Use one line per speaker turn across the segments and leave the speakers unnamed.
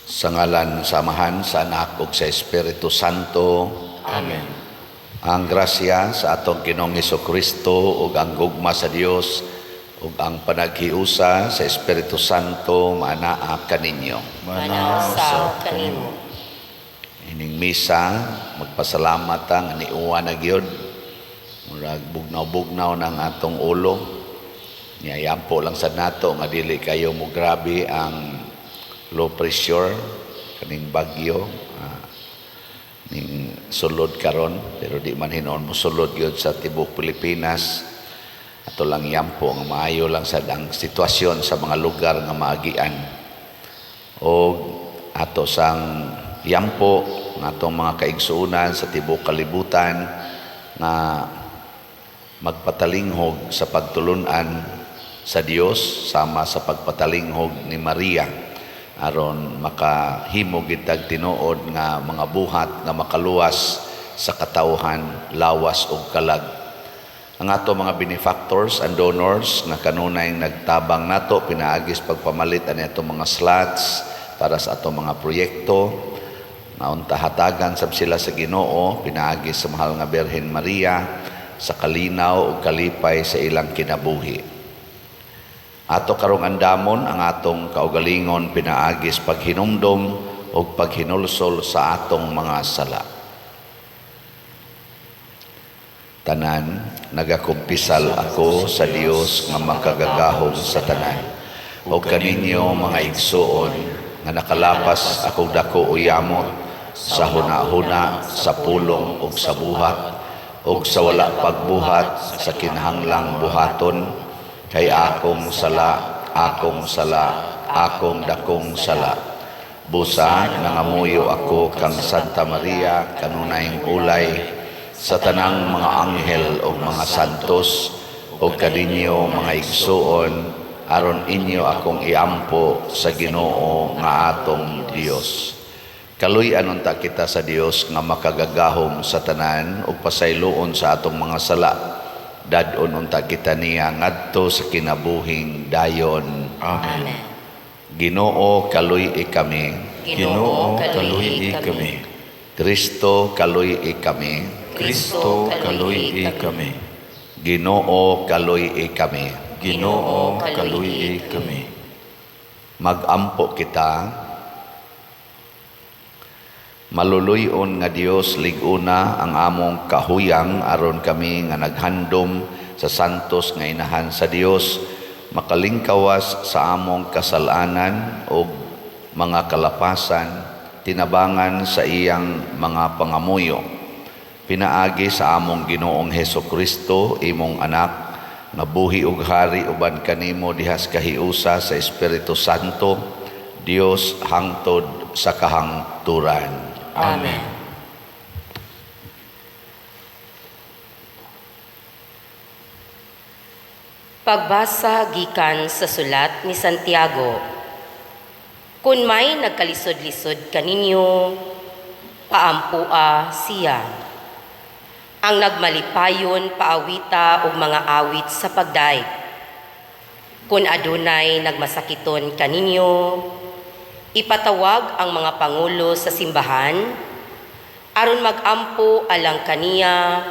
Sa ngalan samahan sa Anak ug sa Espiritu Santo.
Amen.
Ang grasya sa atong Ginoong Hesukristo ug ang gugma sa Dios ug ang panaghiusa sa Espiritu Santo maanaa kaninyo.
Manasa kanimo.
Ining misa magpasalamat ang niuwa na gyud. Murag bugnaw-bugnaw ng atong ulo. Niyayampo lang sa nato nga dili kayo mo grabe ang low pressure kaning bagyo ning sulod karon, pero di man hinon mo sulod gyud sa tibok Pilipinas. Ato lang yampo nga maayo lang sa ang sitwasyon sa mga lugar nga maagian, o ato sang yampo ng atong mga kaigsuunan sa tibok kalibutan nga magpatalinghog sa pagtulunan sa Dios sama sa pagpatalinghog ni Maria, aron makahimo gitag tinuod nga mga buhat nga makaluwas sa katawhan, lawas ug kalag. Ang ato mga benefactors and donors nga kanunay nagtabang nato pinaagis pagpamalit ani ato mga slots para sa ato mga proyekto, nauntahatagan sab sila sa Ginoo pinaagis sa mahal nga Birhen Maria sa kalinaw ug kalipay sa ilang kinabuhi. Ato karong andamon ang atong kaugalingon pinaagis paghinumdom o paghinulsol sa atong mga sala. Tanan, nagakumpisal ako sa Dios nga makagagahom sa tanan. O kaninyo mga igsuon nga nakalapas akong dako uyamot sa huna-huna, sa pulong ug sa buhat, ug sa wala pagbuhat sa kinahanglang buhaton. Kay akong sala, akong dakong sala. Busa nangamuyo ako kang Santa Maria kanunayng ulay sa tanang mga anghel o mga santos o kaninyo mga igsuon aron inyo akong iampo sa Ginoo nga atong Dios. Kaluy-an unta kita sa Dios nga makagagahom sa tanan ug pasayloon sa atong mga sala. Dadon unta kita niya ngadto sa kinabuhing dayon.
Amen.
Ginoo kaluy-i kami.
Ginoo kaluy-i kami.
Kristo kaluy-i kami.
Kristo kaluy-i kami.
Ginoo kaluy-i kami.
Ginoo kaluy-i kami.
Magampo kita. Maluluyon nga Dios liguna ang among kahuyang aron kami nga naghandom sa santos nga inahan sa Dios makalingkawas sa among kasalanan o mga kalapasan tinabangan sa iyang mga pangamuyo. Pinaagi sa among Ginoong Hesukristo imong anak nga buhi ug hari uban kanimo dihas kahiusa sa Espiritu Santo, Dios hangtod sa kahangturan.
Amen.
Pagbasa gikan sa sulat ni Santiago. Kung may nagkalisod-lisod kaninyo, paampua siya. Ang nagmalipayon paawita og mga awit sa pagdaig. Kung adunay nagmasakiton kaninyo, ipatawag ang mga pangulo sa simbahan aron magampo alang kaniya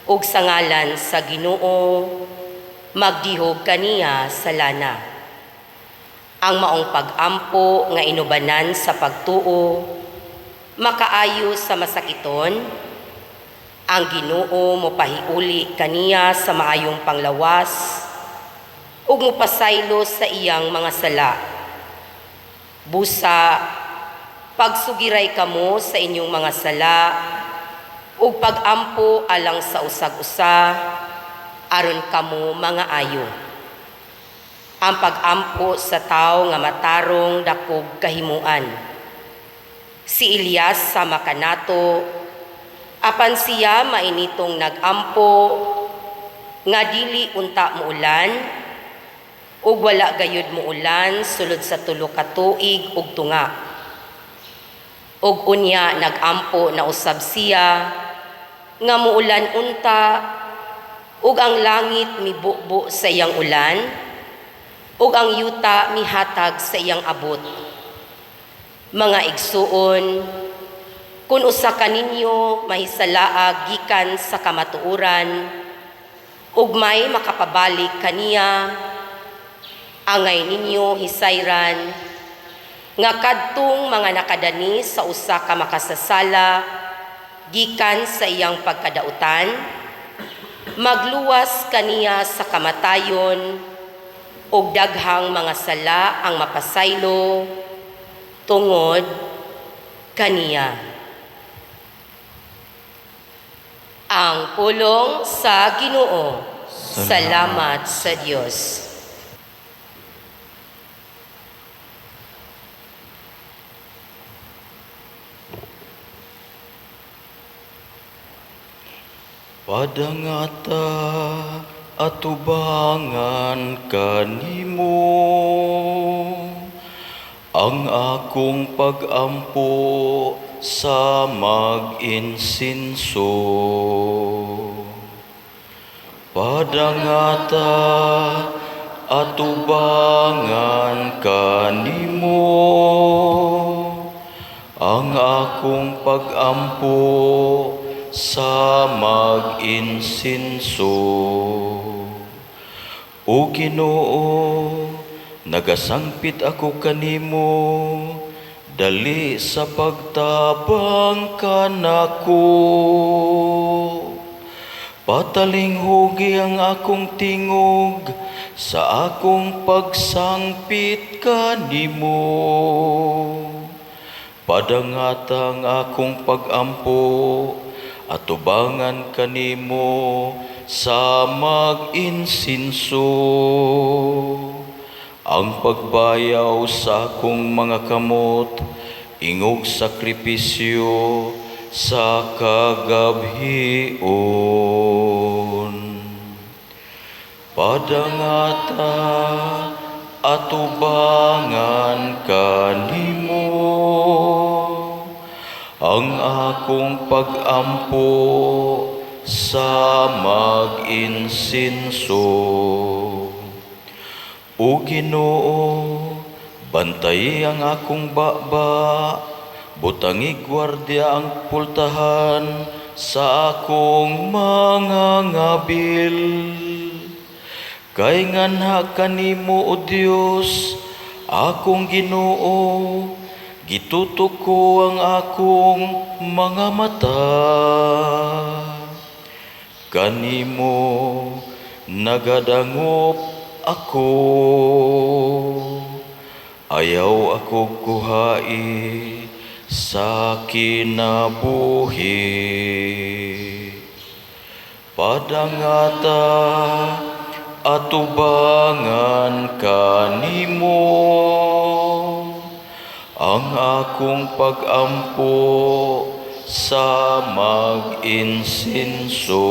ug sa ngalan sa Ginoo magdihog kaniya sa lana. Ang maong pag-ampo nga inubanan sa pagtuo makaayo sa masakiton, ang Ginoo mopahiuli kaniya sa maayong panglawas ug mopasaylo sa iyang mga sala. Busa, pagsugiray kamo sa inyong mga sala ug pag-ampo alang sa usag-usa aron kamo mga ayo. Ang pag-ampo sa tao nga matarong dakog kahimuan. Si Elias sa makanato, apan siya mainitong nag-ampo nga dili unta muulan ug wala gayud muulan sulod sa 3 ka tuig ug tunga. Ug unya nag-ampo na usab siya nga muulan unta ug ang langit mibubo sa iyang ulan ug ang yuta mihatag sa iyang abot. Mga igsuon, kun usa ka ninyo mahisalaag gikan sa kamatuoran, ug may makapabalik kaniya, angay ninyo hisayran, nga kadtong mga nakadani sa usa ka makasasala, gikan sa iyang pagkadautan, magluwas kaniya sa kamatayon, ug daghang mga sala ang mapasaylo, tungod kaniya. Ang pulong sa Ginoo. Salamat sa Dios.
Padangata atubangan kanimo ang akong pag-ampo sa mag-insinso. Padangata atubangan kanimo ang akong pag-ampo sa mag-insinso. O Ginoo, nagasangpit ako kanimo, dali sa pagtabang kanako. Patalinghugi ang akong tingog sa akong pagsangpit kanimo. Padangatang akong pag-ampo, atubangan kanimo sa mag-insinso. Ang pagbayaw sa akong mga kamot, ingog sakripisyo sa kagabhion. Padangata atubangan kanimo ang akong pag-ampo sa mag-insinso. O Ginoo, bantay ang akong baba, butangi gwardya ang pultahan sa akong mga ngabil. Kay nganha kanimo, O Dios, akong Ginoo, gitutok ko ang akong mga mata. Kanimo nagadangop ako, ayaw ako kuhai sa kinabuhi. Padangata atubangan kanimo ang akong pag-ampo sa mag-insinso.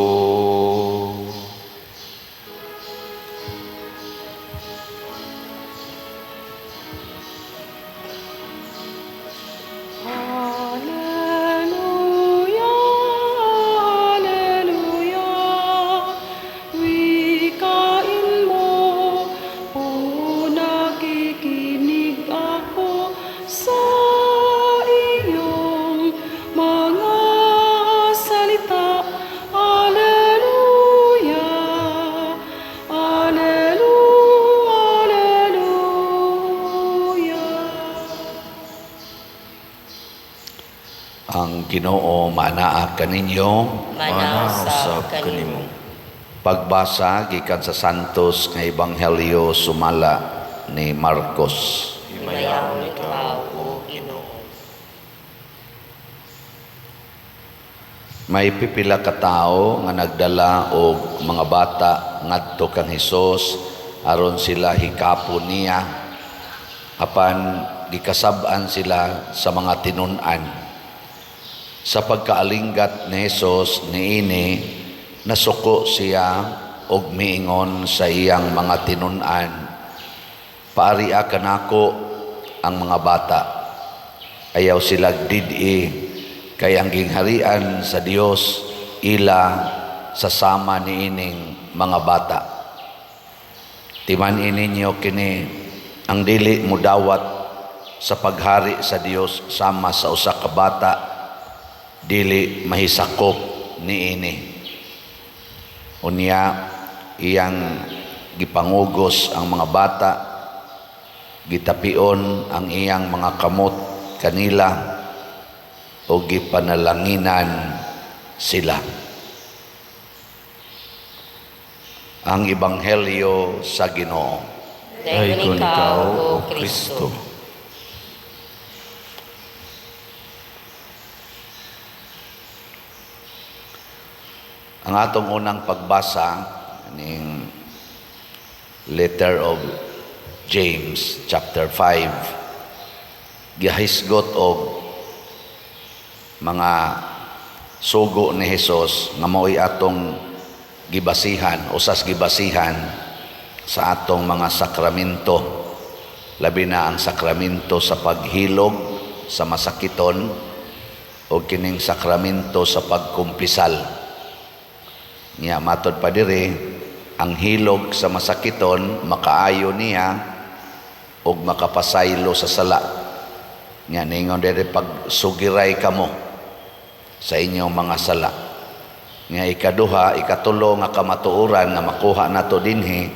Ang Ginoo manaa kaninyo.
Manausab kanimo.
Pagbasa gikan sa Santos nga Ebanghelyo sumala ni Marcos.
Himayaw ikaw, O Ginoo.
May pipila ka tawo nga nagdala og mga bata ngadto kang Hesus aron sila hikapon niya, apan gikasab-an sila sa mga tinun-an. Sa pagkaalinggat ni Hesus niini, nasuko siya og miingon sa iyang mga tinun-an, "Paaria kanako ang mga bata." Ayaw sila didi, kay ang gingharian sa Dios ila sa sama niining mga bata. Timan ininyo kini, ang dili mo dawat sa paghari sa Dios sama sa usa ka bata dili mahisakop niini. Unya iyang gipangugos ang mga bata, gitapion ang iyang mga kamot kanila o gipanalanginan sila. Ang Ebanghelyo sa Ginoo.
Dayon ikaw, O Kristo.
Ang atong unang pagbasa ning letter of James chapter 5 gihisgot og mga sugo ni Hesus nga mao'y atong gibasihan, usas gibasihan sa atong mga sakramento, labi na ang sakramento sa paghilog sa masakiton o kining sakramento sa pagkumpisal. Niya matod pa diri, ang hilog sa masakiton makaayo niya og makapasaylo sa sala. Niya ningon diri pag sugiray kamo sa inyong mga sala. Nga ikaduha, ikatulo nga kamatuoran nga makuha nato dinhi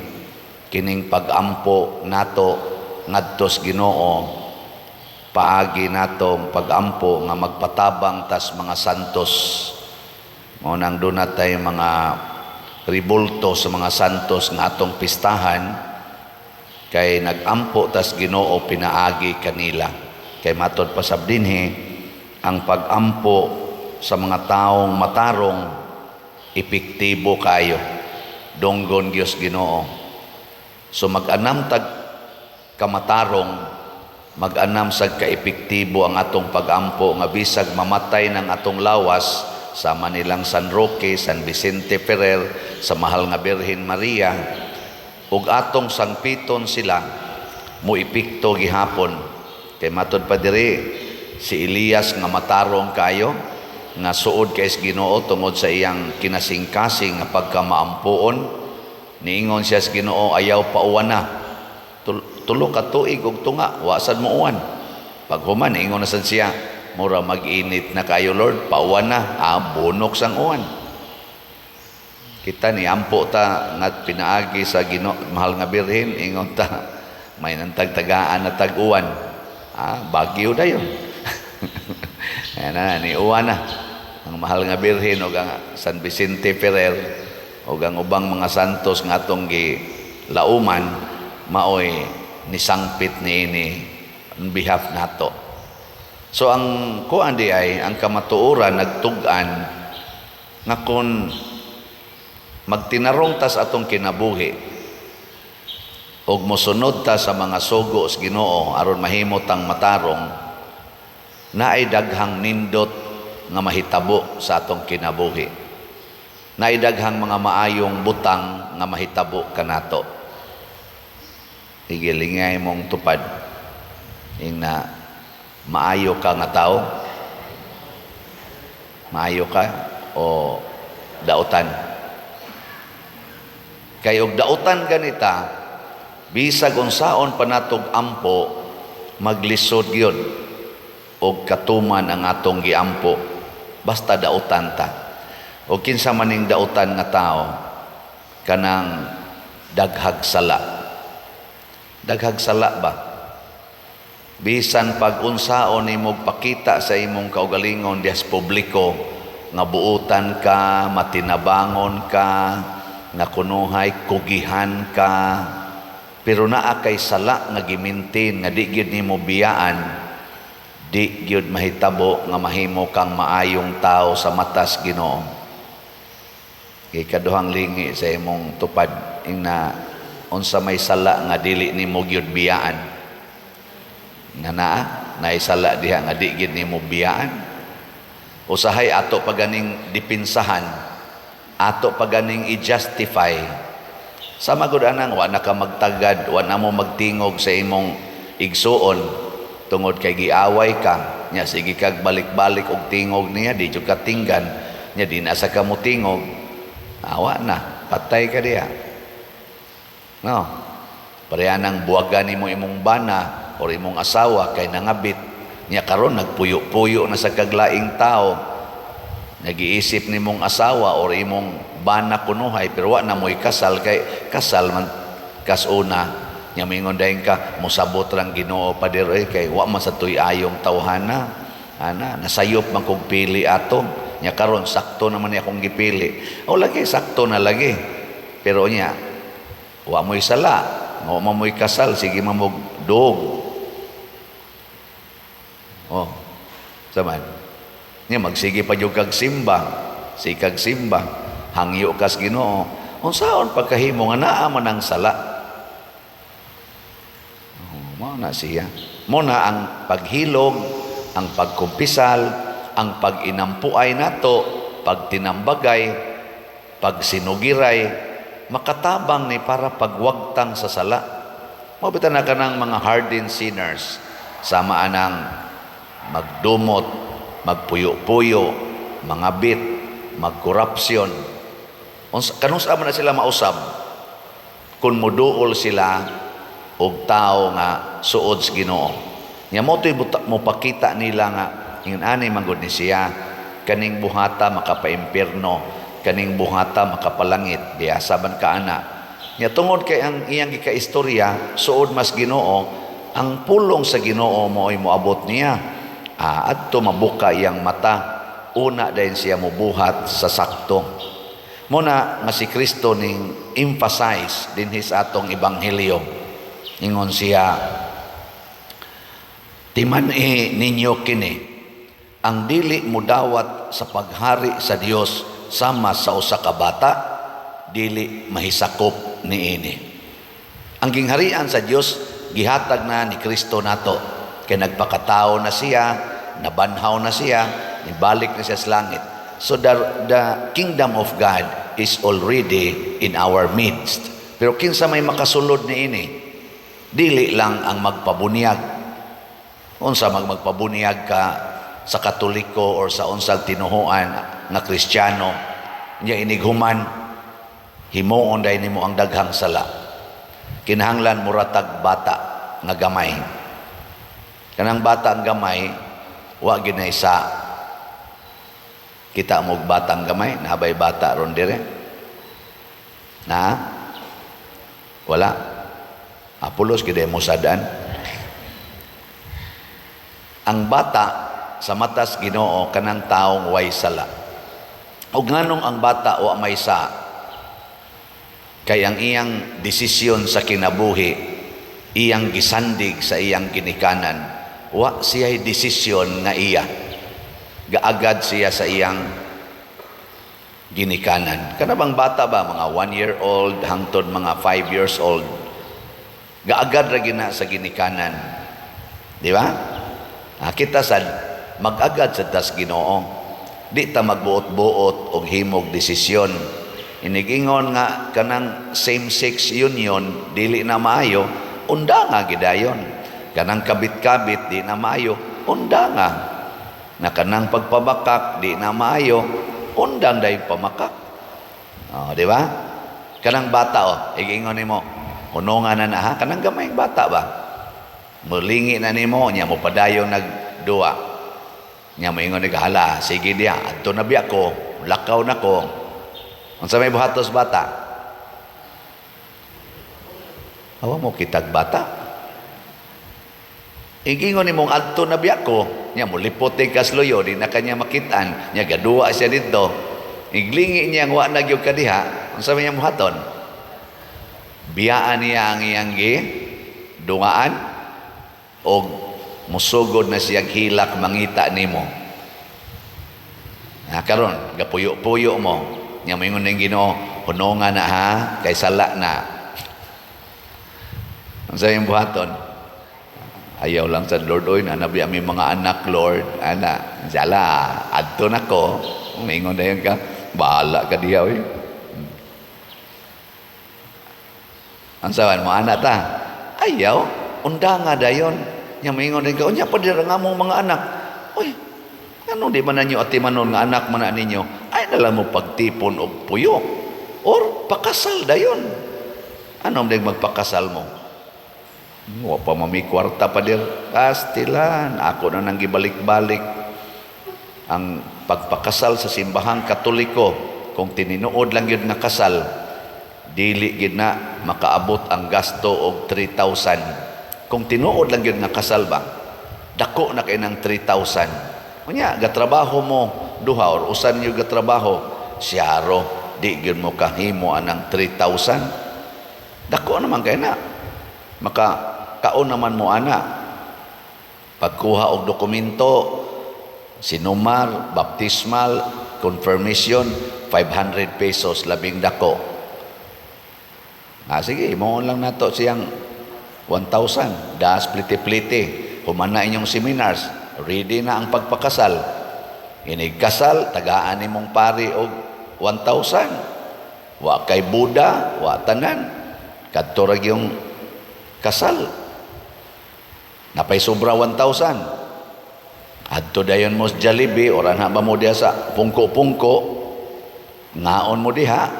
kining pag-ampo nato ngadtos Ginoo, paagi natong pag-ampo nga magpatabang tas mga santos. Mao nang dunay mga ribulto sa mga santos nga atong pistahan kay nag-ampo tas Ginoo pinaagi kanila. Kay matod pa sab dinhi ang pag-ampo sa mga taong matarong epektibo kayo, donggon Dios Ginoo. So mag-anam tag kamatarong, mag-anam sad ka epektibo ang atong pag-ampo nga bisag mamatay ng atong lawas sa Manilang San Roque, San Vicente Ferrer, sa Mahal nga Birhen Maria, ug atong sangpiton sila mo ipikto gihapon. Kay matod pa diri si Elias nga matarong kayo nga suod kay Ginoo tungod sa iyang kinasingkasing nga pagkamaampuon, niingon siya sa Ginoo, ayaw pa uwan na. Tulo ka tuig og tunga, wa sad mo uwan. Pag human ingon na sad siya, mura mag-init na kayo Lord, pauwan na, bunok sang uwan. Kita ni ampo ta nga pinaagi sa Mahal nga Birhen, ingon ta may nantagtagaan na tag-uwan. Bagyo dayon. Ayan na, ni uwan na. Ang Mahal nga Birhen o ang San Vicente Ferrer o ang ubang mga santos nga atong gilauman, maoy nisangpit niini on behalf nato. So ang kuan di ay ang kamatuoran nagtug-an nga kun magtinarong ta sa atong kinabuhi ug mosunod ta sa mga sugo sa Ginoo aron mahimo tang matarong, naay daghang nindot nga mahitabo sa atong kinabuhi. Naay daghang mga maayong butang nga mahitabo kanato. Igilingay mong tupad na maayo ka nga tao? Maayo ka o dautan? Kay og dautan ganita, bisag unsaon pa natog ampo, maglisod gyud og katuman ang atong giampo, basta dautan ta. O kinsa maning dautan nga tao, kanang daghag sala. Daghag sala ba? Bisan pag unsaon imong pakita sa imong kaugalingon dias publiko nga buutan ka, matinabangon ka, nga kunuhay kugihan ka, pero naa kay sala nga gimintin nga di gyud nimo biyaan, di gyud mahitabo nga mahimo kang maayong tao sa matas Ginoo. Ikaduhang lingi sa imong tupad ina unsa may sala nga dili nimo gyud biyaan. Nga naisala diha nga di gid nimo biyaan. Usahay ato paganing dipinsahan, ato paganing i-justify. Sa magud anang wa na ka magtagad, wa na mo magtingog sa imong igsuon tungod kay giaway ka. Nya sige kag balik-balik og tingog niya, di jud ka tinggan. Nya di na sa kamo tingog. Awa na, patay ka diha. No. Pareha nang buwagan nimo imong bana, o imong asawa kay nangabit, niya karon nagpuyo-puyo na sa kaglaing tao, nag-iisip ni mong asawa o imong bana kunuhay, pero wa na mo'y kasal, kay kasal man kasuna, niya mingon dahin ka, musabot lang Ginoo pa diri, kay wa man sa tuy ayong tawhana, nasayop man kong pili ato, niya karon sakto naman niya akong gipili, o lagi, sakto na lagi, pero niya, wa mo'y sala, wa mo'y kasal, sige mamog dog, saman, niya magsige pa yung kagsimba, si kagsimba, hangyo kas Ginoo, unsaon pagkahimo nga naa man ang sala, mo na siya. Mo na ang paghilog, ang pagkumpisal, ang pag-inampuay nato, pagtinambagay, pagsinugiray, makatabang ni para pagwagtang sa sala. Mabitan na ka ng mga hardened sinners, sama anang magdumot, magpuyo-puyo, mangabit, magkorupsyon. Kanus man na sila mausab, kung muduol sila og tao nga suod sa Ginoo. Nya mo to'y mo pakita nila nga ingon ani manggod ni siya, kaning buhata makapaimpierno, kaning buhata makapalangit, biyasa ban ka ana. Nya tungod kay ang iyang gikaistorya suod mas Ginoo, ang pulong sa Ginoo mo ay moabot niya. Adto mabuka iyang mata, una dayon siya mobuhat sa sakto. Muna nga si Kristo ning emphasize dinhi sa atong ebanghelyo. Ingon siya, timan-i ninyo kini, ang dili mo dawat sa paghari sa Dios sama sa usa ka bata, dili mahisakop niini. Ang gingharian sa Dios gihatag na ni Kristo nato, kay nagpakatao na siya, nabanhaw na siya, nibalik na siya sa langit. So the kingdom of God is already in our midst. Pero kinsa may makasulod niini, dili lang ang magpabunyag. Unsa magpabunyag ka sa Katoliko or sa unsang tinuhuan na Kristiyano, niya inighuman, himuon dahil nimo ang daghang sala. Kinahanglan muratag bata nga gamay. Kanang bata ang gamay, wa ginay sa kita mo batang gamay, nahabay bata ron dire. Wala. Apulos gid mo sadaan. Ang bata sa matas Ginoo kanang taong way sala. Ug nganong ang bata wa may sa, kay ang iyang desisyon sa kinabuhi, iyang gisandig sa iyang ginikanan, wa siya'y desisyon nga iya. Gaagad siya sa iyang ginikanan. Kanabang bata ba, mga 1-year-old hangtod mga 5 years old, gaagad ra gina sa ginikanan. Di ba? Kita sad mag-agad sa tas Ginoo. Di ta magbuot-buot og himog desisyon. Inigingon nga kanang same-sex union dili na maayo, unda nga gidayon. Kanang kabit-kabit di na maayo, unda nga. Na kanang pagpabakak di na maayo, undang day pamakak. Di ba? Kanang bata igingon nimo, unongan na ha, kanang gamay bata ba? Mulingi na nimo, niya mo padayong nagduwa. Niya mo ingon naghala, sige diya, adto na biya ko, lakaw na ko. Unsa may buhatos bata? Awa mo kitag bata. Igingon nimong adto na biya ko, niya mo lipote kasloyo, di na kanya makitaan, niya gaduwa siya dito. Iglingi niya ang wa na gyud kadiha, unsa may buhaton? Biyaan niya ang iyang dungaan, o musugod na siyang hilak mangita nimo. Karon gapuyo-puyo mo, nya moingon ning Ginoo, hunongan na ha, kay sala na. Unsa yung buhaton? Ayaw lang sa Lord, oy nanabi ami mga anak Lord, ana, sala, adto na ko. Moingon dayon ka, bahala ka diha oy. Ansawan mo anak ta? Ayaw, unda nga dayon. Nya moingon din ka, unya pa dira nga mong mga anak. Oy, ano di man nanyo atimanon nga anak man ninyo? Ay nalang mo pagtipon og puyo. Or pakasal dayon. Ano din magpakasal mo? Wa pa mami kwarta pa dir. Pastilan, ako na nang gibalik-balik ang pagpakasal sa simbahang Katoliko. Kung tininuod lang yun nga kasal, dili gid na makaabot ang gasto og 3,000. Kung tinuod lang yun nga kasal ba, dako na kay ng 3,000. Unya, gatrabaho mo duha or usan yung gatrabaho, siyaro, di gyud mo kahimo anang 3,000. Dako naman kay na. Kaon naman mo ana. Pagkuha og dokumento, sinumar, baptismal, confirmation, 500 pesos, labing dako. Sige, mo lang nato siyang 1,000. Das pliti-pliti. Humana inyong seminars, ready na ang pagpakasal. Inigkasal, tagaan nimong pari og 1,000. Wa kay Buda, wa tanan. Kadto ra yung kasal. Napay sobra 1,000. Adto dayon mo sa Jollibee, oran ha ba mo diha sa pungko-pungko, ngaon mo diha,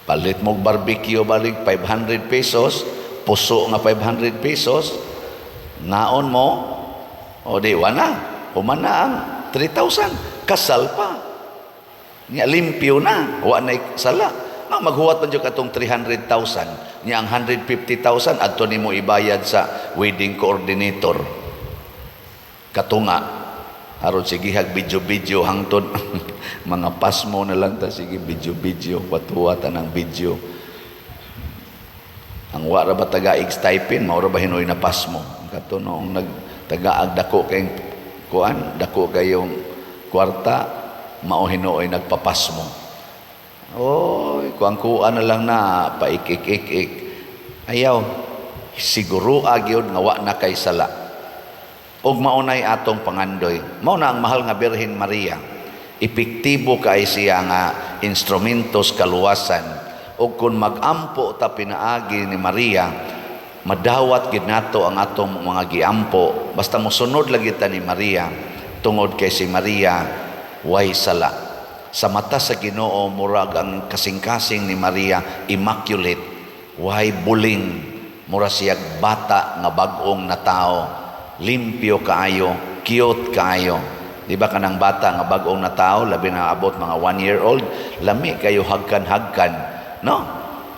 palit mo barbecue balik 500 pesos, puso nga 500 pesos, ngaon mo, o di wana, humana ang 3,000, kasal pa. Nya limpyo na, wa na sala. Maghuwat man jud katong 300,000, nya ang 150,000 adto nimo ibayad sa wedding coordinator. Katunga aron sige hag video hangtod mga pasmo na lang ta, sige video patuwatan ang video. Ang wara ba taga-ig stipend mao ra ba hinoy na pasmo kato noong nagtagaag dako kay kuan, dako kayong kwarta, mao hinoy nagpapasmo. Oy, kuan na lang na paikik-ik. Ayaw, siguro agyod nga wa na kay sala. Og maunay atong pangandoy. Mao na ang mahal nga Birhen Maria. Epektibo kay siya nga instrumentos kaluwasan. Og kung magampo ta pinaagi ni Maria, madawat gid nato ang atong mga giampo. Basta mosunod lagi ta ni Maria, tungod kay si Maria way sala. Sa mata sa Ginoo murag ang kasing-kasing ni Maria immaculate, way buling, mura siyag bata nga bag-ong na tao, limpyo kaayo, cute kaayo. Di ba kanang bata nga bag-ong na tao, labi na abot mga 1-year-old, lami kayo hagkan-hagkan, no?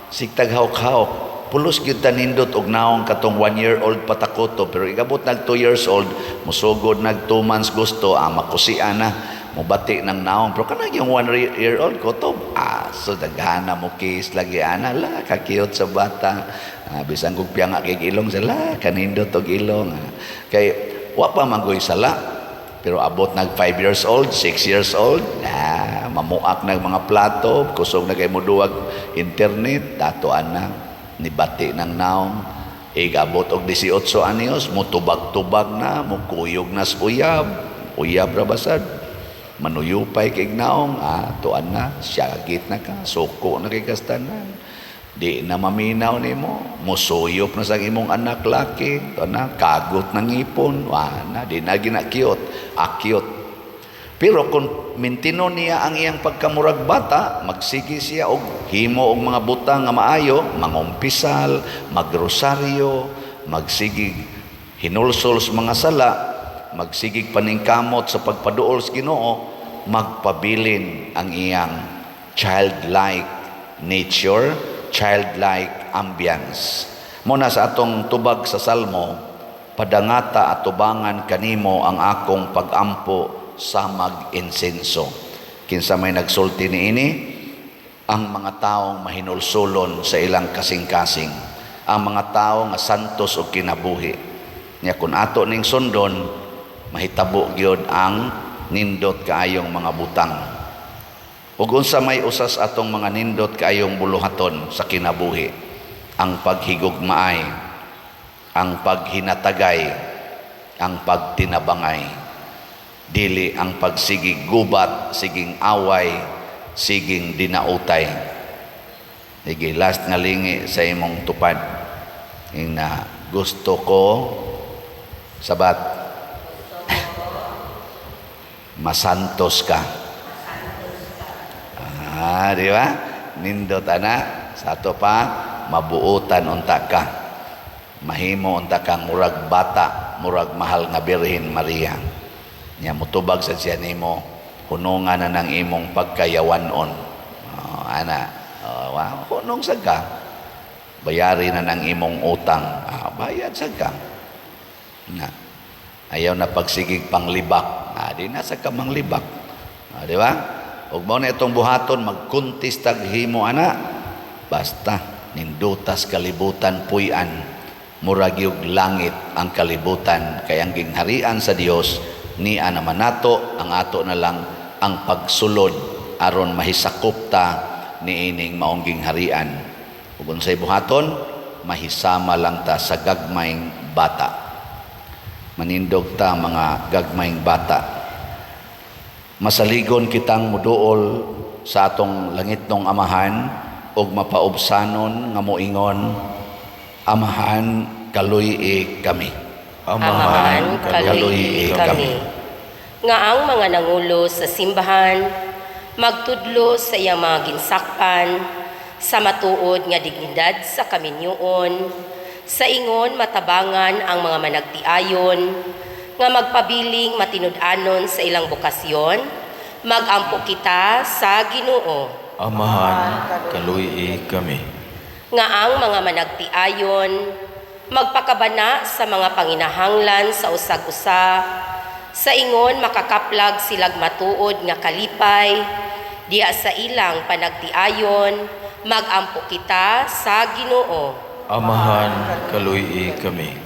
Sigtag hawk-hawk, pulos gyud ta nindot og naong katong 1-year-old patakoto, pero igabot nag 2 years old, musugod nag 2 months gusto, makusian na, mubati ng naong, pero kanang yung 1-year-old kotob, so daghana mo kiss lagi ana, la kakiyot sa bata, bisang kong piyanga kay ilong sila, kanindot og ilong, kay wa pa magoy sala, pero abot nag 5 years old, 6 years old, mamuak nag mga plato, kusog na kay muduwag internet, tatuan na, nibati ng naong, igabot og 18 anyos, mutubag-tubag na, mukuyog na sa uyab rabasad, manuyupay kay naong, tuan na, syagit na ka, suko na kay kastanan, di na maminaw nimo, musuyop na sa imong anak laki, tuan na, kagot ng ipon, na, di na ginakyot, akyot. Pero kung mintino niya ang iyang pagkamurag bata, magsigi siya og himo og mga butang nga maayo, mangumpisal, magrosaryo, magsigig hinulsol sa mga sala, magsigig paningkamot sa pagpaduol sa Ginoo, magpabilin ang iyang childlike nature, childlike ambience. Muna sa atong tubag sa Salmo, padangata at tubangan kanimo ang akong pagampo sa mag-insenso. Kinsa may nagsulti niini, ang mga taong mahinulsulon sa ilang kasing-kasing, ang mga tao nga santos o kinabuhi. Nya kun ato ning sundon, mahitabo gyud ang nindot kaayong mga butang. Ug unsa may usas atong mga nindot kaayong buluhaton sa kinabuhi, ang paghigugmaay, ang paghinatagay, ang pagtinabangay, dili ang pagsigig gubat, siging away, siging dinautay. Sige, last nga lingi sa imong tupad, yung na gusto ko sabat masantos ka. Di ba? Nindot ana sa ato pa mabuutan unta ka. mahimo unta kang murag bata, murag mahal nga Birhen Maria. Nya mutubag sa siya nimo, hunungan na ng imong pagkayawanon. Hunong sa ka, bayari na ng imong utang, bayad sa ka. Ayaw na pagsigig panglibak, di na sa ka manglibak. Di ba? Huwag mo na itong buhaton, magkuntis taghimo ana. Basta, nindutas kalibutan puyan, murag yung langit ang kalibutan, kayang gingharian sa Dios, ni naman nato, ang ato na lang ang pagsulod, aron mahisakop ta ni ining maungging harian. Kung unsay buhaton, mahisama lang ta sa gagmayng bata. Manindog ta mga gagmayng bata. Masaligon kitang muduol sa atong langitnong amahan og mapaubsanon nga moingon, Amahan, kaluy kami.
Amahan, kaluy kami. Nga ang mga nangulo sa simbahan, magtudlo sa iyang mga ginsakpan, sa matuod nga dignidad sa kaminyoon, sa ingon matabangan ang mga managtiayon, nga magpabiling matinud-anon sa ilang bukasyon, magampo kita sa Ginoo.
Amahan, kaluy kami.
Nga ang mga managtiayon, magpakabana sa mga panginahanglan sa usag-usa, sa ingon makakaplag silag matuod nga kalipay, diya sa ilang panagtiayon, magampo kita sa Ginoo.
Amahan, kaluy kami.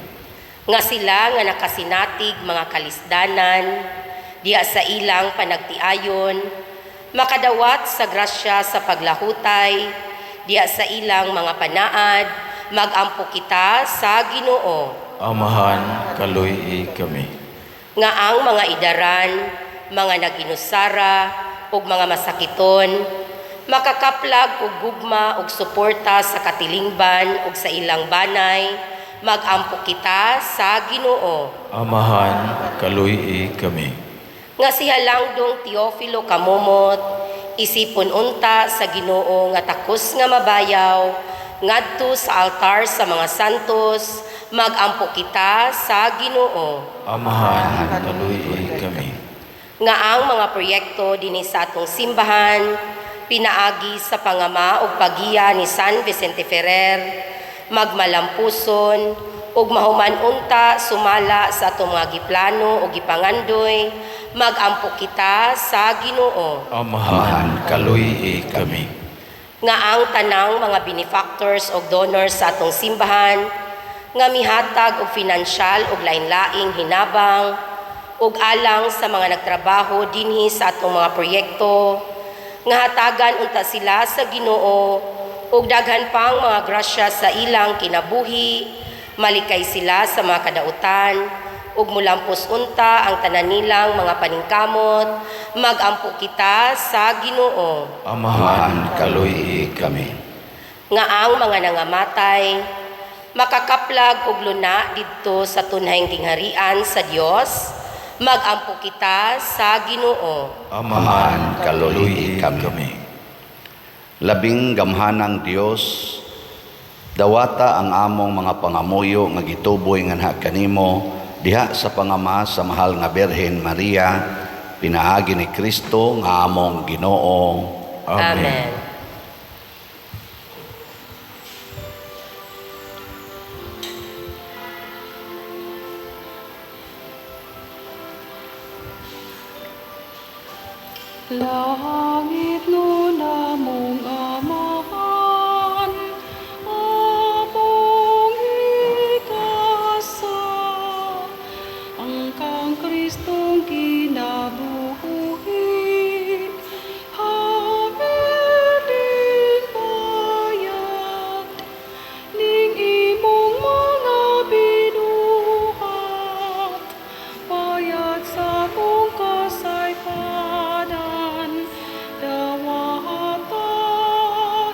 Nga sila nga nakasinatig mga kalisdanan, diya sa ilang panagtiayon, makadawat sa grasya sa paglahutay, diya sa ilang mga panaad, magampo kita sa Ginoo.
Amahan, kaluy kami.
Nga ang mga idaran, mga naginusara, ug mga masakiton, makakaplag og gugma ug suporta sa katilingban ug sa ilang banay, magampo kita sa Ginoo.
Amahan, kaluy kami.
Nga si Halangdong Teofilo Kamumot, isipon unta sa Ginoo nga takos nga mabayaw, ngadto sa altar sa mga santos, magampo kita sa Ginoo.
Amahan, kaluy kami.
Nga ang mga proyekto dinhi sa atong simbahan, pinaagi sa pangama ug paggiya ni San Vicente Ferrer, magmalampuson ug mahuman unta sumala sa atong mga giplano ug gipangandoy, magampo kita sa Ginoo.
Amahan, kaluy kami.
Nga ang tanang mga benefactors ug donors sa atong simbahan, nga mihatag og pinansyal ug lain-laing hinabang ug alang sa mga nagtrabaho dinhi sa atong mga proyekto, nga hatagan unta sila sa Ginoo ug daghan pang mga grasya sa ilang kinabuhi, malikay sila sa mga kadautan ug mulampos unta ang tanan nilang mga paningkamot, magampo kita sa Ginoo.
Amahan, kaluy kami.
Nga ang mga nangamatay, makakaplag og luna didto sa tunayng gingharian sa Dios, magampo kita sa Ginoo.
Amahan, kaluy kami.
Labing gamhanang Dios, dawata ang among mga pangamuyo nga gituboy nga kanimo diha sa pangama sa mahal nga Birhen Maria, pinaagi ni Kristo nga among Ginoo.
Amen.
Langit no namong amahan, among ikasa, ang kang Kristong kinabuhi, habiling bayat, ning imong mga binuhat, bayat sa mong kasaypanan, dawata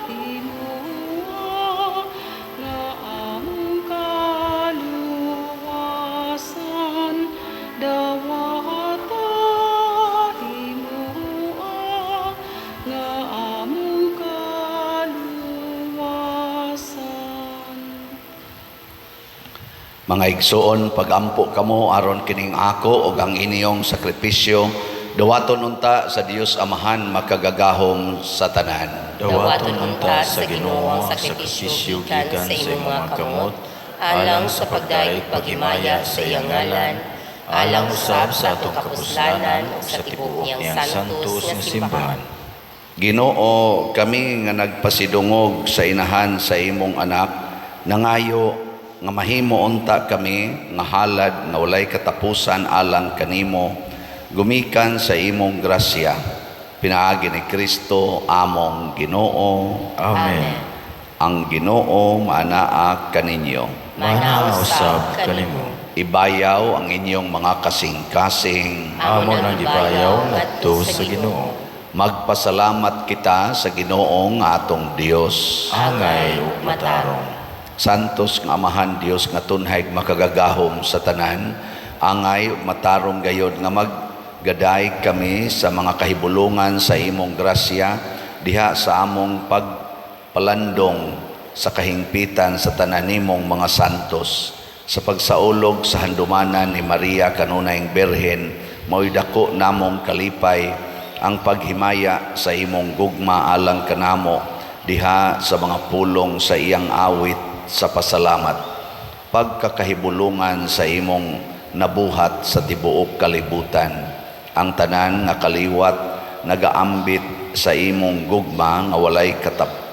inuha, nga among kaluwasan, dawata
Mga igsoon, pagampo kamo aron kining ako ug ang inyong sakripisyo, dawaton unta sa Dios Amahan makagagahom sa tanan.
Dawaton unta sa Ginoo ang sakripisyo gikan sa imong mga kamot, alang sa pagdayeg paghimaya sa iyang ngalan, alang usab sa atong kapuslanan ug sa tibuok niyang santos nga simbahan.
Ginoo, kami nga nagpasidungog sa inahan sa imong anak, nangayo nga mahimo unta kami nga halad nga walay katapusan alang kanimo, gumikan sa imong grasya. Pinaagi ni Kristo among Ginoo.
Amen.
Ang Ginoo maanaa kaninyo.
Mana usab kanimo.
Ibayaw ang inyong mga kasing-kasing.
Amo nang gibayaw ngadto sa Ginoo.
Magpasalamat kita sa Ginoo nga atong Dios.
Angay ug matarong.
Santos nga Amahan Dios nga tunhay makagagahom sa tanan, angay ug matarong gayod nga maggaday kami sa mga kahibulungan sa imong grasya diha sa among pagpalandong sa kahingpitan sa tanan nimong mga santos. Sa pagsaulog sa handumanan ni Maria kanunayng Birhen, mo'y dako namong kalipay ang paghimaya sa imong gugma alang kanamo diha sa mga pulong sa iyang awit sa pasalamat, pagkakahibulungan sa imong nabuhat sa tibuok kalibutan. Ang tanan nga kaliwat nagaambit sa imong gugma nga walay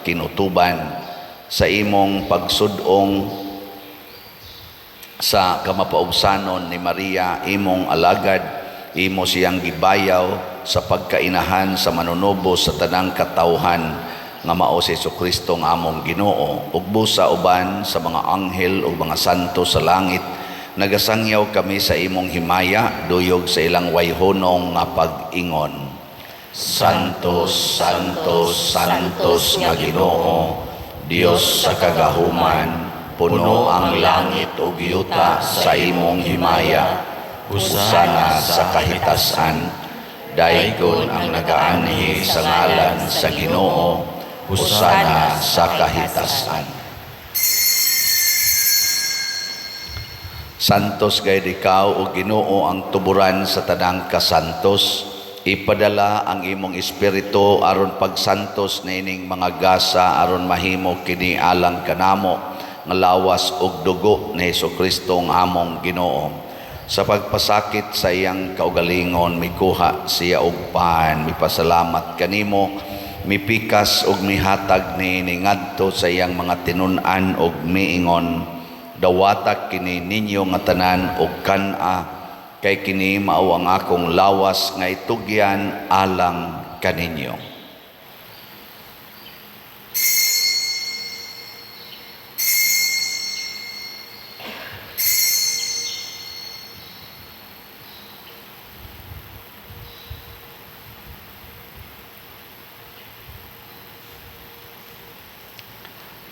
kinutuban, sa imong pagsudong sa kamapaubsanon ni Maria imong alagad, imo siyang gibayaw sa pagkainahan sa manunubo sa tanang katawhan nga mao si Jesucristo nga among Ginoo, ug busa uban sa mga anghel ug mga santo sa langit, nagasangyaw kami sa imong himaya duyog sa ilang wayhonong nga pag-ingon. Santos, Santos, Santos nga Ginoo, Dios sa kagahuman, puno ang langit ug yuta sa imong himaya. Husana sa kahitasan, daygon ang nagaanhi sa ngalan sa Ginoo. Husana sa kahitasan. Santos gayud ikaw o Ginoo ang tuburan sa tanang kasantos. Ipadala ang imong espiritu aron pagsantos niining mga gasa aron mahimo kini alang kanamo nga lawas ug dugo ni Jesucristo ang among Ginoo. Sa pagpasakit sa iyang kaugalingon, mikuha siya og pan, mipasalamat kanimo, mipikas og mihatag ni ngadto sa iyang mga tinun-an og miingon, dawatak kini ninyo nga tanan og kan-a, kay kini mao ang akong lawas nga itugyan alang kaninyo.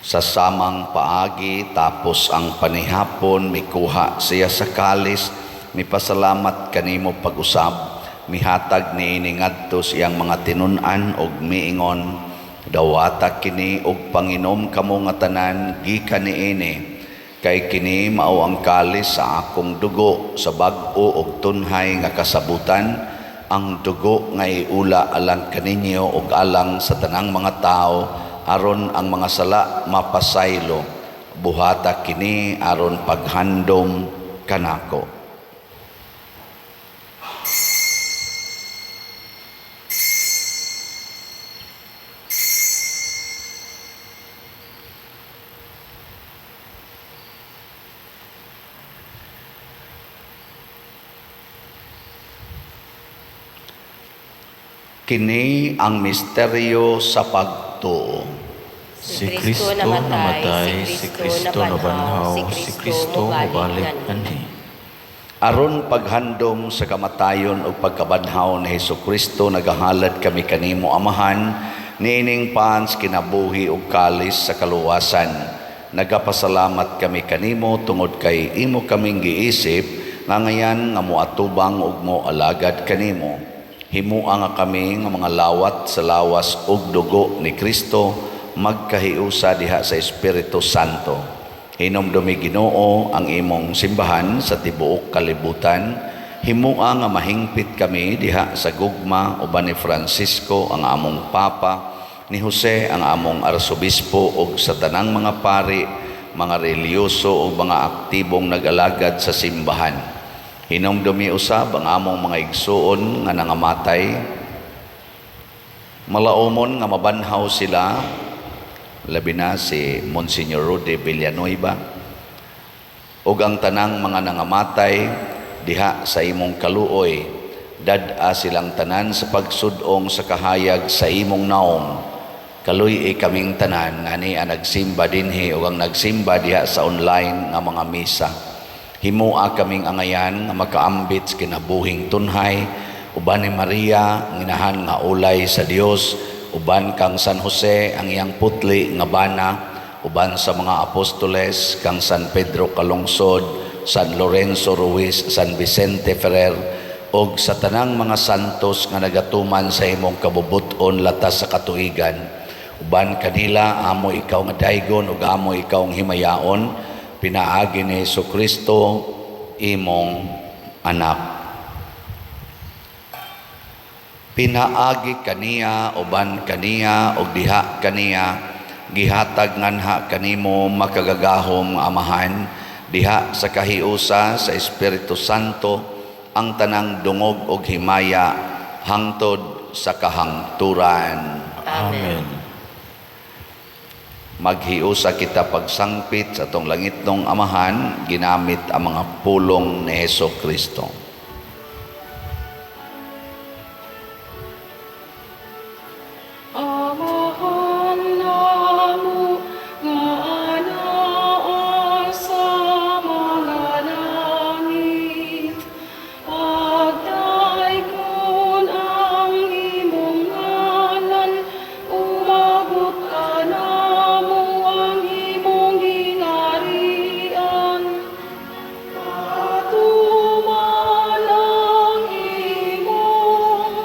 Sa samang paagi tapos ang panihapon, mikuha siya sa kalis, mipasalamat kanimo pag-usab, mihatag niini ngadto siyang mga tinun-an og miingon, dawata kini og panginom kamo nga tanan gikan niini, kay kini mao ang kalis sa akong dugo sa bag-o og tunhay nga kasabutan, ang dugo nga iula alang kaninyo og alang sa tanang mga tao, aron ang mga sala mapasaylo. Buhata kini aron paghandom kanako. Kini ang misteryo sa pagtuo.
Si Kristo namatay, si Kristo nabanhaw, si Kristo mabalik anhi.
Aron paghandom sa kamatayon o pagkabanhaw ni Jesucristo, nagahalad kami kanimo Amahan, niining pans kinabuhi ug kalis sa kaluwasan. Nagapasalamat kami kanimo tungod kay imo kaming giisip nga ngayan nga moatubang ug moalagad kanimo. Himua nga kami nga mga lawat sa lawas ug dugo ni Kristo, magkahiusa diha sa Espiritu Santo. Hinumdumi Ginoo ang imong simbahan sa tibuok kalibutan. Himua nga mahingpit kami diha sa gugma uban ni Francisco ang among Papa, ni Jose ang among Arsobispo ug sa tanang mga pari, mga reliyoso ug mga aktibong nag-alagad sa simbahan. Hinumdumi usab ang among mga igsuon nga nangamatay. Malaumon nga mabanhaw sila, labi na si Monsignor Rudy Villanueva, ug ang tanang mga nangamatay diha sa imong kaluoy. Dad-a silang tanan sa pagsudong sa kahayag sa imong naom. Kaluy kaming tanan nga ni nagsimba dinhi ug ang nagsimba diha sa online nga mga misa. Himua kaming angayan nga makaambit sa kinabuhing tunhay, uban ni Maria nginahan nga ulay sa Dios, uban kang San Jose ang iyang putli nga bana, uban sa mga apostoles kang San Pedro Calungsod, San Lorenzo Ruiz, San Vicente Ferrer, og sa tanang mga santos nga nagatuman sa imong kabubuton latas sa katuigan. Uban kanila amo ikaw nga daygon ug amo ikaw ang himayaon, pinaagi ni Jesucristo imong anak. Pinaagi kaniya uban kaniya ug diha kaniya gihatag nganha kanimo makagagahom amahan, diha sa kahiusa sa Espiritu Santo ang tanang dungog ug himaya hangtod sa kahangturan.
Amen.
Maghiusa kita pagsangpit sa atong langitnong amahan ginamit ang mga pulong ni Hesukristo.
Amahan namu nga anaa sa mga langit, pagdaykon ang imong ngalan, umabot ka namo ang imong gingharian. Patuman ang imong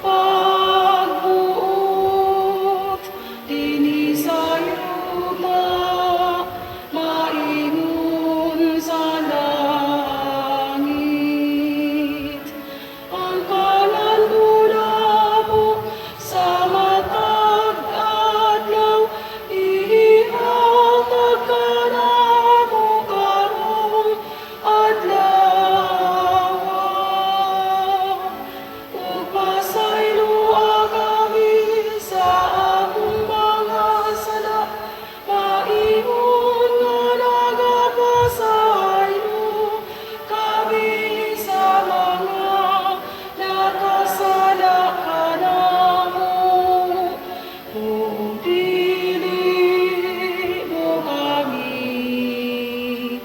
pagbuot dinhi sa yuta, maingon sa langit. Ang kalandunamo sa matag adlaw, ihatag ka namo karong adlaw. Ug pasayloa kami sa among mga sala, maingon nga nagapasaylo kami sa mga nakasala kanamo. Kung dili mo kami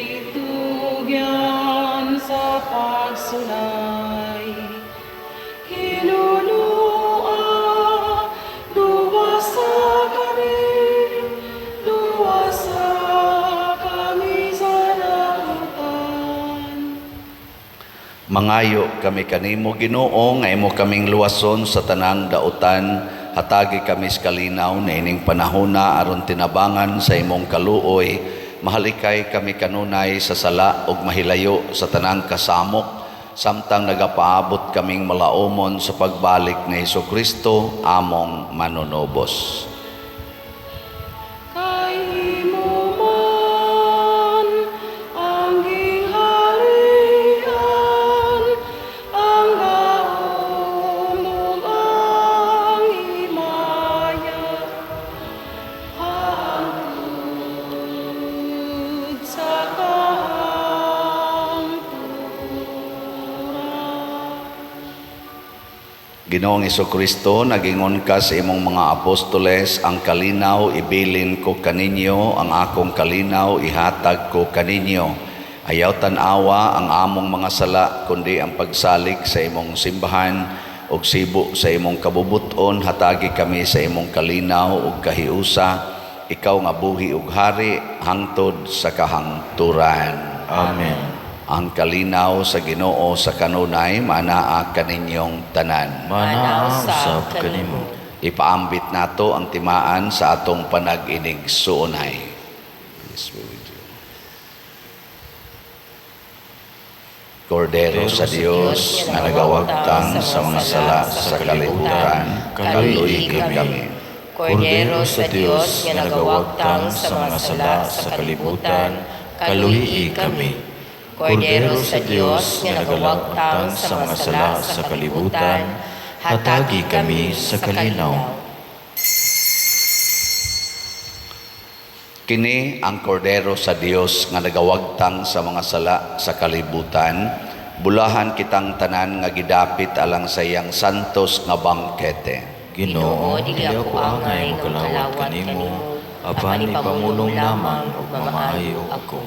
itugyan sa pagsulay, hinunua luwasa kami sa damutan.
Mangayo kami kanimo Ginoo nga imo kaming luwason sa tanang dautan, hatagi kami sa kalinaw na ining panahona aron tinabangan sa imong kaluoy. Mahalikay kami kanunay sa sala ug mahilayo sa tanang kasamok, samtang nagapaabot kaming malaumon sa pagbalik ni Hesukristo among manunobos.
Kay imo man ang gingharian, ang gahom ug ang himaya, hangtod sa kahangturan.
Ginoong Hesukristo, nagingon ka sa imong mga apostoles, ang kalinaw ibilin ko kaninyo, ang akong kalinaw ihatag ko kaninyo. Ayaw tanawa ang among mga sala, kundi ang pagsalig sa imong simbahan ug sibo sa imong kabubuton. Hatagi kami sa imong kalinaw ug kahiusa, ikaw nga buhi ug hari hangtod sa kahangturan.
Amen.
Ang kalinaw sa Ginoo sa kanunay manaa kaninyong tanan.
Manausap kanimo.
Ipaambit nato ang timaan sa atong panag-inig suunay. Peace be with you. Kordero sa Diyos na nagawagtang sa mga sala sa kalibutan, kaluoy kami.
Kordero sa Diyos nga nagawagtang sa mga sala sa kalibutan, kaluhii kami. Kordero sa Diyos nga nagawagtang sa mga sala sa kalibutan, hatagi kami sa kalinaw.
Kini ang kordero sa Dios nga nagawagtang sa mga sala sa kalibutan. Bulahan kitang tanan nga gidapit alang sa iyang santos nga bangkete.
Ginoo, dili ako angay magkalawat kanimo, apan ipamulong lamang ug mamaayo ako.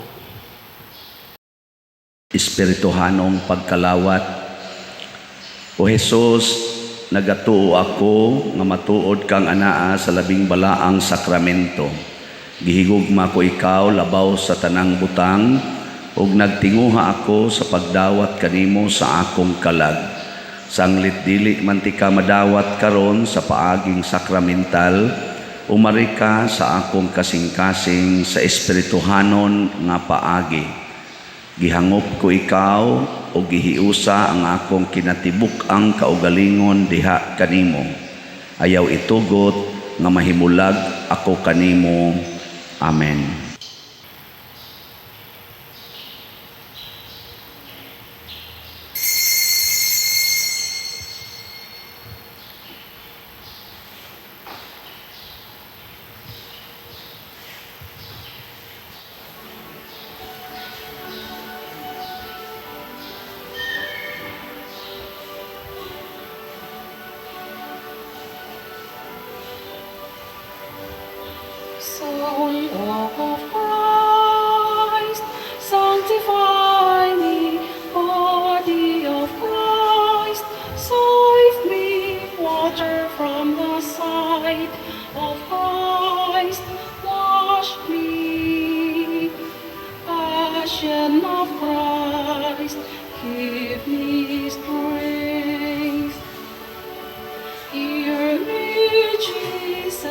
Espirituhanong pagkalawat. O Jesus, nagatuo ako nga matuod kang anaa sa labing balaang sakramento. Gihigugma ko ikaw labaw sa tanang butang ug nagtinguha ako sa pagdawat kanimo sa akong kalag. Sanglit dili man ti ka madawat karon sa paaging sakramental, umari ka sa akong kasing-kasing sa espirituhanon nga paagi. Gihangop ko ikaw o gihiusa ang akong kinatibuk-ang kaugalingon diha kanimo. Ayaw itugot nga mahimulag ako kanimo. Amen.
Soul of Christ, sanctify me. Body of Christ, save me. Water from the side of Christ, wash me. Passion of Christ, give me strength. Hear me, Jesus.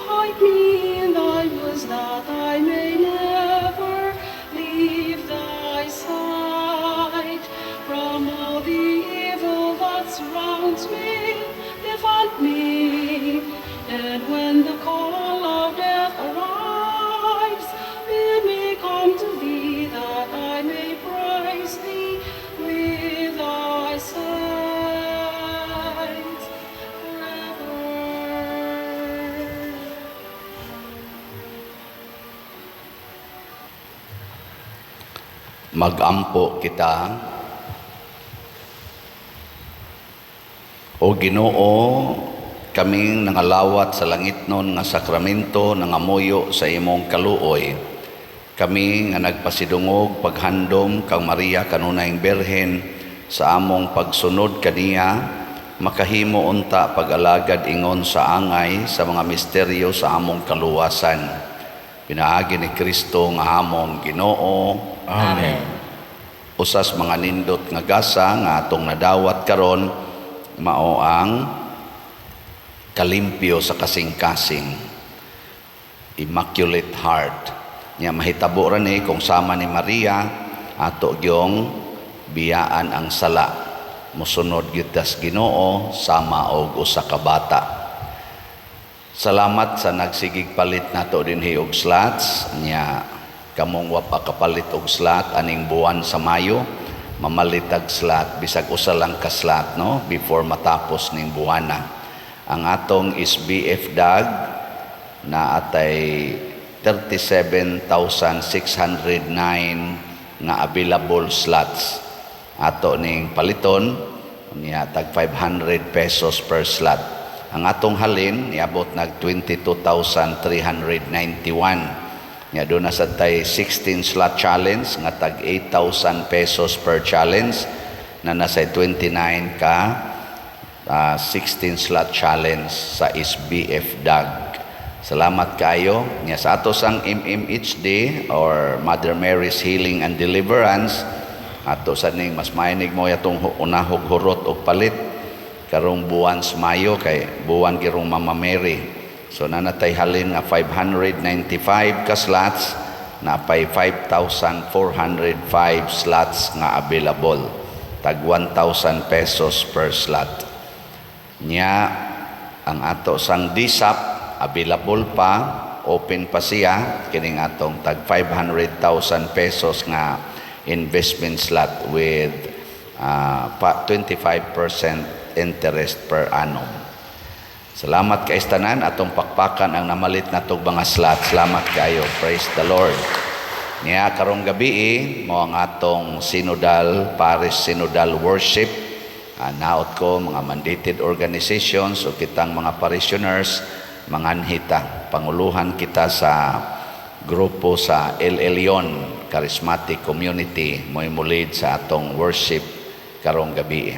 Hide me in thy wounds that I may never leave thy side. From all the evil that surrounds me, defend me. And when the call of death arrives, bid me come to thee that I may praise thee with thy sight forever.
Magampo kita. O Ginoo, kaming nangalawat sa langitnon nga sakramento nangamuyo sa imong kaluoy. Kami nga nagpasidungog paghandom kang Maria kanunayng Berhen sa among pagsunod kaniya, makahimo unta pag-alagad ingon sa angay sa mga misteryo sa among kaluwasan. Pinaagi ni Kristo nga among Ginoo.
Amen.
Usas mga nindot nga gasa nga atong nadawat karon mao ang kalimpyo sa kasing-kasing, Immaculate Heart. Nya mahitabo ra ni kung sama ni Maria ato gyong biyaan ang sala. Mosunod gyud tas Ginoo sama og usa ka bata. Salamat sa nagsigig palit nato dinhi og slots. Nya kamong wa pa kapalit og slot aning buwan sa Mayo, mamalitag slot bisag usa lang ka slot no before matapos ning buwana. Ang atong SBF DAG na atay 37,609 nga available slots. Ato ning paliton niya tag 500 pesos per slot. Ang atong halin niabot nag 22,391. Nya doon na sa tay 16 slot challenge nga tag 8,000 pesos per challenge na nasa 29 ka 16 slot challenge sa SBF DAG. Salamat kayo. Nya sa ato sang MMHD or Mother Mary's Healing and Deliverance, ato sa ning mas mainig mo yatong unahog hurot og palit karong buwan sa Mayo kay buwan girong Mama Mary. So nanatay halin nga 595 ka slots, napay 5,405 slots nga available. Tag 1,000 pesos per slot. Nya ang ato sang DSAP available pa, open pa siya, kining atong tag 500,000 pesos nga investment slot with 25% interest per annum. Salamat kay tanan, atong pakpakan ang namalit na tog mga slot. Salamat kayo. Praise the Lord. Niya karong gabi mo ang atong synodal, parish synodal worship. Naot ko mga mandated organizations o kitang mga parishioners, manganhita, panguluhan kita sa grupo sa El Elyon Charismatic Community mo imulid sa atong worship karong gabi.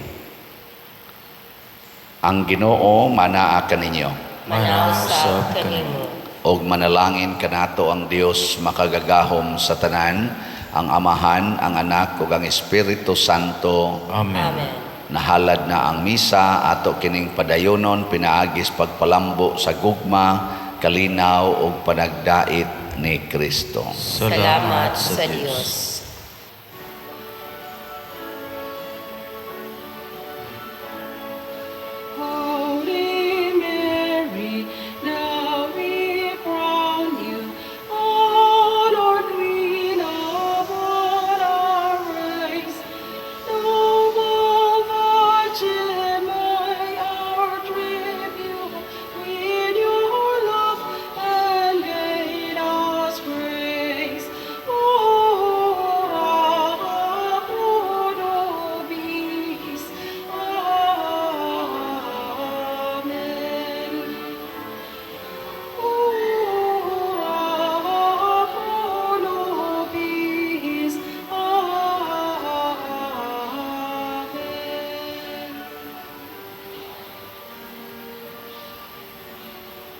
Ang Ginoo manaa kaninyo.
Manausab kanimo.
Og manalangin kanato ang Dios makagagahom sa tanan, ang Amahan, ang Anak ug ang Espiritu Santo.
Amen.
Nahalad na ang misa, ato kining padayonon pinaagis pagpalambo sa gugma, kalinaw ug panagdait ni Kristo.
Salamat sa Diyos.